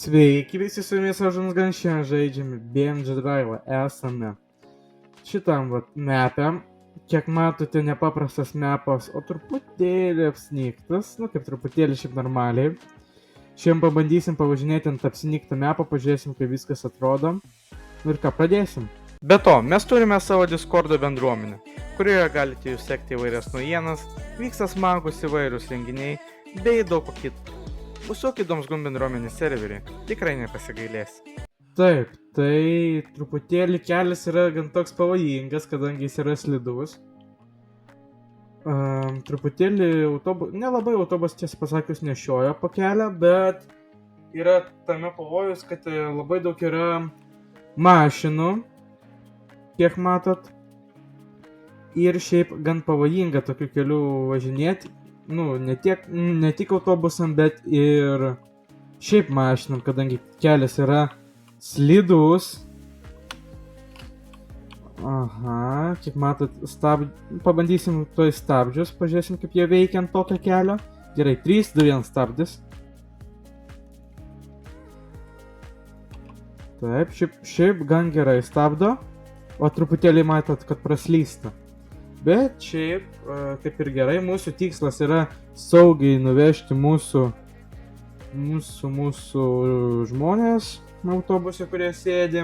Sveiki visi, su jumis Ažunas Gan, šiandien žaidžiame BMG Drive, esame šitam mapę, kiek matote nepaprastas mapas, o truputėlį apsnigtas, kaip truputėlį šiaip normaliai. Šiandien pabandysim pavažinėti ant apsnigtą mapą, pažiūrėsim kaip viskas atrodo ir ką pradėsim. Be to, mes turime savo Discordo bendruomenę, kurioje galite jūs sekti įvairias naujienas, vyksta smagus įvairius renginiai bei daug ko kito. Užsuk įdomus GUN bendruomenės serverį, tikrai nepasigailės. Taip, tai truputėlį kelias yra gan toks pavojingas, kadangi jis yra slidus. Truputėlį nelabai autobus tiesą pasakius nešioja po kelią, bet yra tame pavojus, kad labai daug yra mašinų, kiek matot. Ir šiaip gan pavojinga tokiu keliu važinėti. Ne tik autobusam, bet ir šiaip mašinam, kadangi kelias yra slidus. Aha, kaip matot, pabandysim toj stabdžius, pažiūrėsim kaip jie veikia ant tokio kelio. Gerai, 3, 2, 1 stabdis. Taip, šiaip gan gerai stabdo, o truputėlį matot, kad praslysta. Bet šiaip, kaip ir gerai, mūsų tikslas yra saugiai nuvežti mūsų žmonės autobuse, kurie sėdi,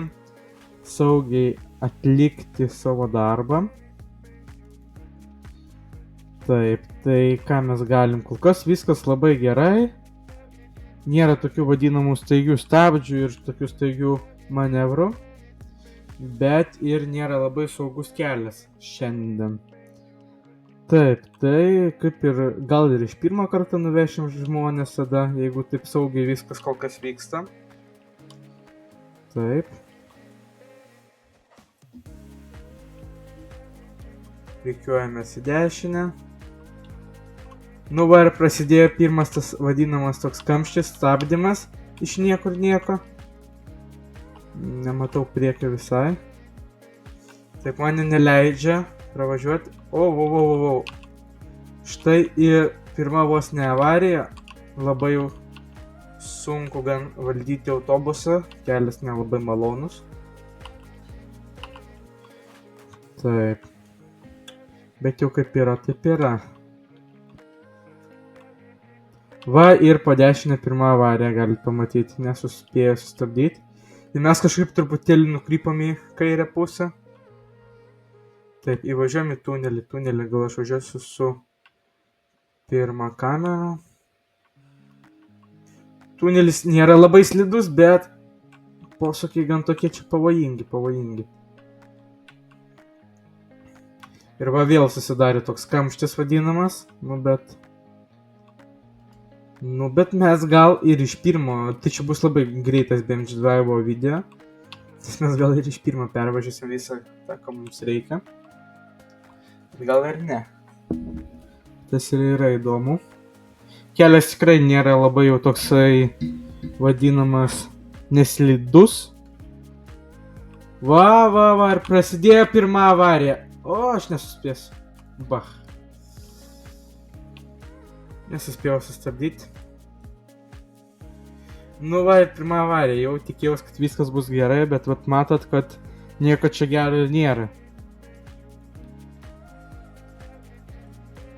saugiai atlikti savo darbą. Taip, tai ką mes galim, kol kas viskas labai gerai, nėra tokių vadinamų staigių stabdžių ir tokių staigių manevrų. Bet ir nėra labai saugus kelias šiandien. Taip, tai kaip ir gal ir iš pirmo karto nuvešim žmonės tada, jeigu taip saugiai viskas kol kas vyksta. Taip. Rikiuojamės į dešinę. Va ir prasidėjo pirmas tas vadinamas toks kamštis, stabdymas iš niekur nieko. Nematau priekio visai. Taip, mane neleidžia pravažiuoti. O. Štai ir pirma vos ne avarija. Labai jau sunku gan valdyti autobusą. Kelias nelabai malonus. Taip. Bet jau kaip yra, taip yra. Va ir po dešinę pirmą avariją galite pamatyti. Nesuspėjau sustabdyti. Ir mes kažkaip truputėlį nukrypom į kairę pusę. Taip, įvažiuojam į tunelį. Tunelį gal aš važiuosiu su pirma kamera. Tunelis nėra labai slidus, bet posūkiai gan tokie čia pavojingi. Ir va vėl susidarė toks kamštis vadinamas. Bet mes gal ir iš pirmo, tai čia bus labai greitas BMG Drive video, tai mes gal ir iš pirmo pervažiuosim visą tą, ką mums reikia. Bet gal ir ne. Tas ir yra įdomu. Kelias tikrai nėra labai jau toksai vadinamas neslidus. Va, ir prasidėjo pirma avarija. O, aš nesuspėsiu. Bach. Nesuspėjau sustabdyti. Va ir pirma avarija, jau tikėjausi, kad viskas bus gerai, bet matot, kad nieko čia gero nėra.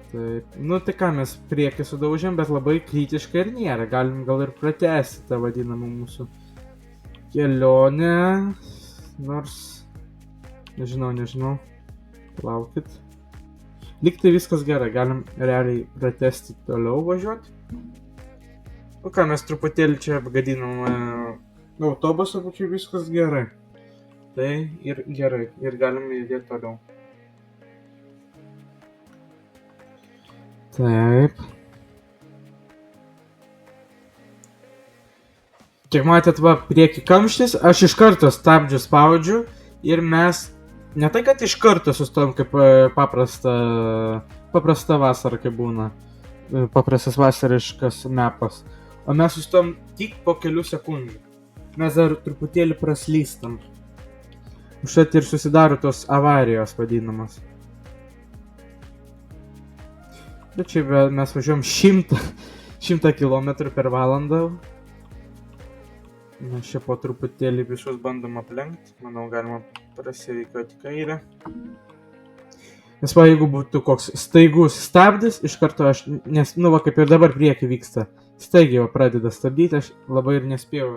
Taip, tai ką mes priekį sudaužėm, bet labai kritiškai ir nėra. Galim gal ir pratęsti tą vadinamą mūsų kelionę. Nors, nežinau. Palaukit. Lygtai viskas gerai, galim realiai pratęsti toliau važiuoti. Ką mes truputėlį čia apgadinam autobusą, bet čia viskas gerai. Tai ir gerai, ir galim judėti toliau. Taip. Kiek matėt, prieki kamštis, aš iš karto stabdžių spaudžiu ir mes ne tai, kad iš karto sustojom kaip paprasta vasara, kaip būna, paprastas vasariškas mapas, o mes sustojom tik po kelių sekundžių. Mes dar truputėlį praslystam. Užtat ir susidaro tos avarijos vadinamas. Bet šiaip mes važiuojam 100 km per valandą. Mes čia po truputėlį visus bandom aplenkti. Manau, galima prasirikiuoti kairę. Nes va, jeigu būtų koks staigus stabdis, iš karto aš, nes, nu va, kaip ir dabar priekį vyksta, staigiai va pradeda stabdyti, aš labai ir nespėjau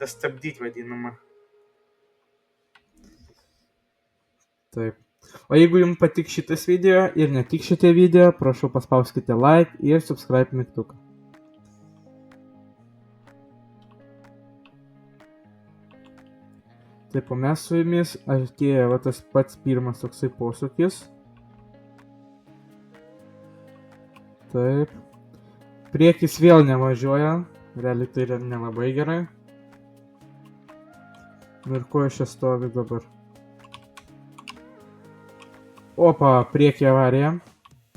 dastabdyti vadinamą. Taip. O jeigu jums patik šitas video ir ne tik šitie video, prašau paspauskite like ir subscribe mygtuką. Taip, o mes su jumis atėjo va tas pats pirmas toksai posūkis. Taip. Priekis vėl nevažiuoja, realiai tai yra nelabai gerai. Ir ko aš čia stovi dabar? Opa, priekį avarija.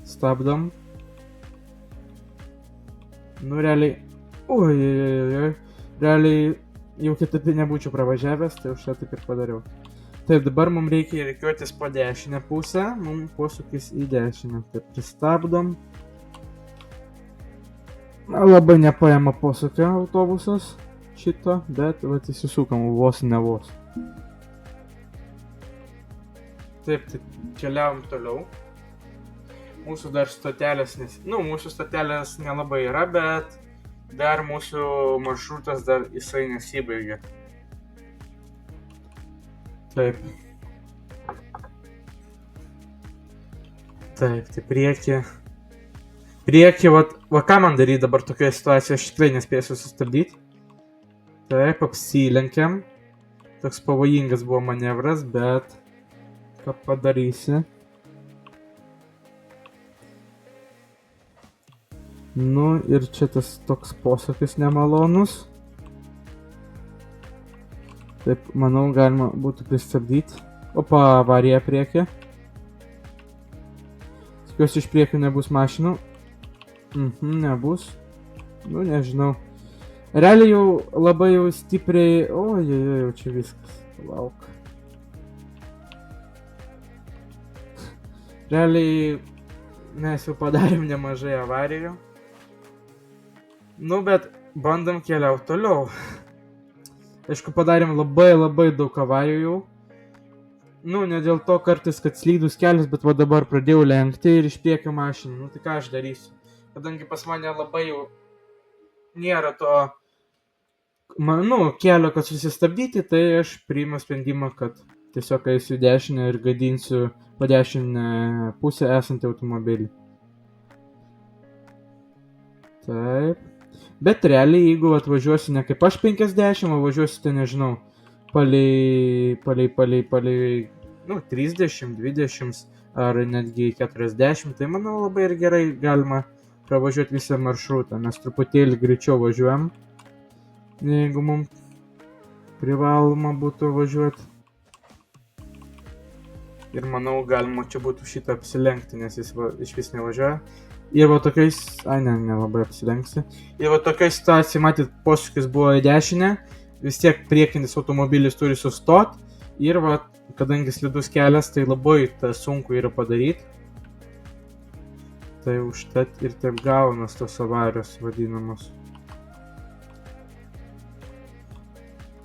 Stabdom. Nu, realiai... Oi. Realiai jau kitaip nebūčiau pravažiavęs, tai už tą taip ir padariau. Taip, dabar mums reikia rikiuotis po dešinę pusę. Mums posūkis į dešinę. Taip, pristabdom. Labai nepaima posūkio autobusas šito, bet vat įsisukam vos ne vos. Taip, tai keliavom toliau. Mūsų dar stotelės, mūsų stotelės nelabai yra, bet dar mūsų maršrutas dar jisai nesibaigė. Taip. Taip, tai priekį, va ką man daryti dabar tokioje situacijoje, aš tikrai nespėsiu sustabdyti. Taip, apsilenkiam. Toks pavojingas buvo manevras, bet ką padarysi. Nu ir čia tas toks posūkis nemalonus. Taip, manau, galima būtų pristabdyti. Opa, avarija priekį. Tikiuosi, iš priekio nebus mašinų. Nebus. Nu, nežinau. Realiai jau labai jau stipriai... Oi, jau čia viskas. Lauk. Realiai mes jau padarėm nemažai avarijų. Nu, bet bandom keliauti toliau. Aišku, padarėm labai daug avarijų. Nu, ne dėl to kartais, kad slydus kelias, bet va dabar pradėjau lenkti ir iš priekio mašiną. Nu, tai ką aš darysiu? Kadangi pas mane labai jau nėra to, kelio, kad susistabdyti, tai aš priimu sprendimą, kad tiesiog eisiu į dešinę ir gadinsiu po dešinę pusę esantį automobilį. Taip. Bet realiai, jeigu atvažiuosi ne kaip aš 50, o važiuosite, nežinau, palei 30, 20 ar netgi 40, tai manau labai ir gerai galima pravažiuoti visą maršrutą, nes truputėlį greičiau važiuojam, jeigu mums privaloma būtų važiuoti. Ir manau, galima čia būtų šitą apsilenkti, nes jis iš vis nevažiuoja. Ir va tokiais... nelabai apsilenksi. Ir va tokiai situacijai, matyt, posūkis buvo į dešinę, vis tiek priekinis automobilis turi sustot. Ir va, kadangi slidus kelias, tai labai sunku yra padaryti. Tai užtat ir taip gaunas tos avarijos vadinamos.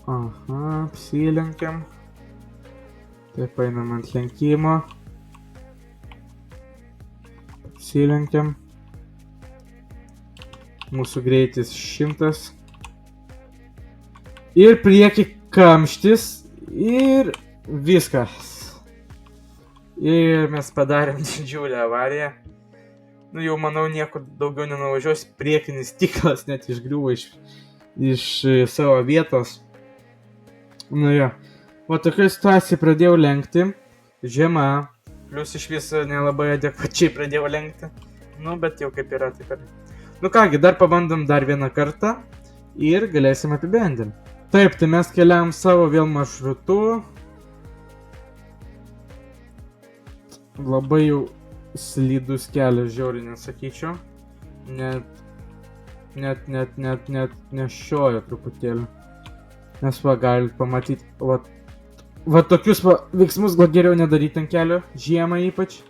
Aha, apsilenkiam. Taip, einam ant lenkimo. Apsilenkiam. Mūsų greitis 100. Ir prieki kamštis. Ir viskas. Ir mes padarėm didžiulę avariją. Nu jau manau nieko daugiau nenuvažiuos. Priekinis stiklas net išgriuvo iš savo vietos. Nu jo. Va tokia situacija pradėjau lenkti. Žiema. Plius iš viso nelabai adekvačiai pradėjau lenkti. Nu bet jau kaip yra, taip yra. Nu kągi, dar pabandom dar vieną kartą. Ir galėsim apibendrinti. Taip, tai mes keliavom savo vėl maršrutu. Labai jau slidus kelias, žiauriai nesakyčiau. Net nešiojo truputėlį. Nes va, galit pamatyti, va tokius veiksmus gal geriau nedaryti ant kelio, žiemą ypač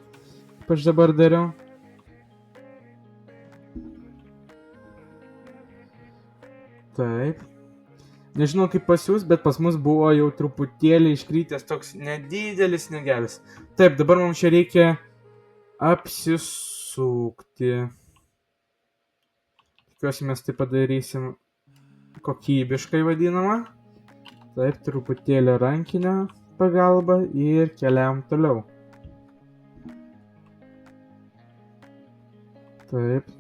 dabar dariau. Taip. Nežinau kaip pas jūs, bet pas mus buvo jau truputėlį iškrytęs toks nedidelis sniegelis. Taip, dabar mums čia reikia apsisukti. Tikiuosi mes tai padarysim kokybiškai vadinamą. Taip, truputėlį rankinę pagalbą ir keliam toliau. Taip.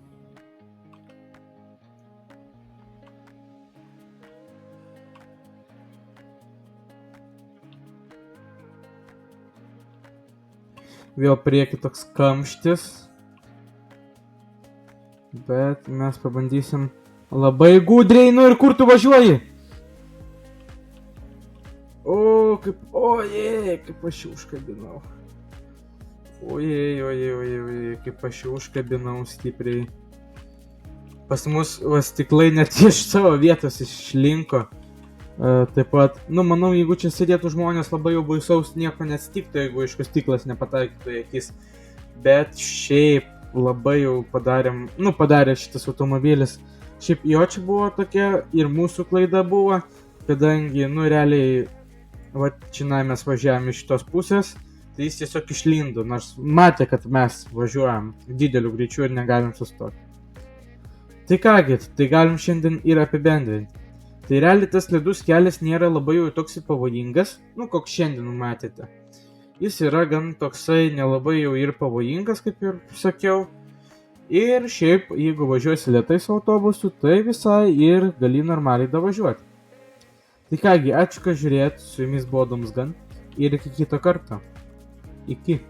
Vėl prieki toks kamštis. Bet mes pabandysim labai gudriai. Nu ir kur tu važiuoji? O, kaip aš jį užkabinau. Ojei, kaip aš jį užkabinau stipriai. Pas mus stiklai net iš savo vietos išlinko. Taip pat, manau, jeigu čia sėdėtų žmonės, labai jau baisaus nieko neatsitiktų, jeigu aišku stiklas nepataikytų į akis. Bet šiaip labai jau padarė šitas automobilis. Šiaip jo čia buvo tokia ir mūsų klaida buvo, kadangi, realiai, čia mes važiavome iš šitos pusės, tai jis tiesiog išlindo, nors matė, kad mes važiuojam dideliu greičiu ir negalim sustoti. Tai kągi, tai galim šiandien ir apibendrinti. Tai realiai tas slidus kelias nėra labai jau toks pavojingas, koks šiandien matėte. Jis yra gan toksai nelabai jau ir pavojingas, kaip ir sakiau. Ir šiaip, jeigu važiuosi lėtais autobusu, tai visai ir gali normaliai davažiuoti. Tai kągi, ačiū, kad žiūrėjot, su jumis buvo Domsgan ir iki kito karto. Iki.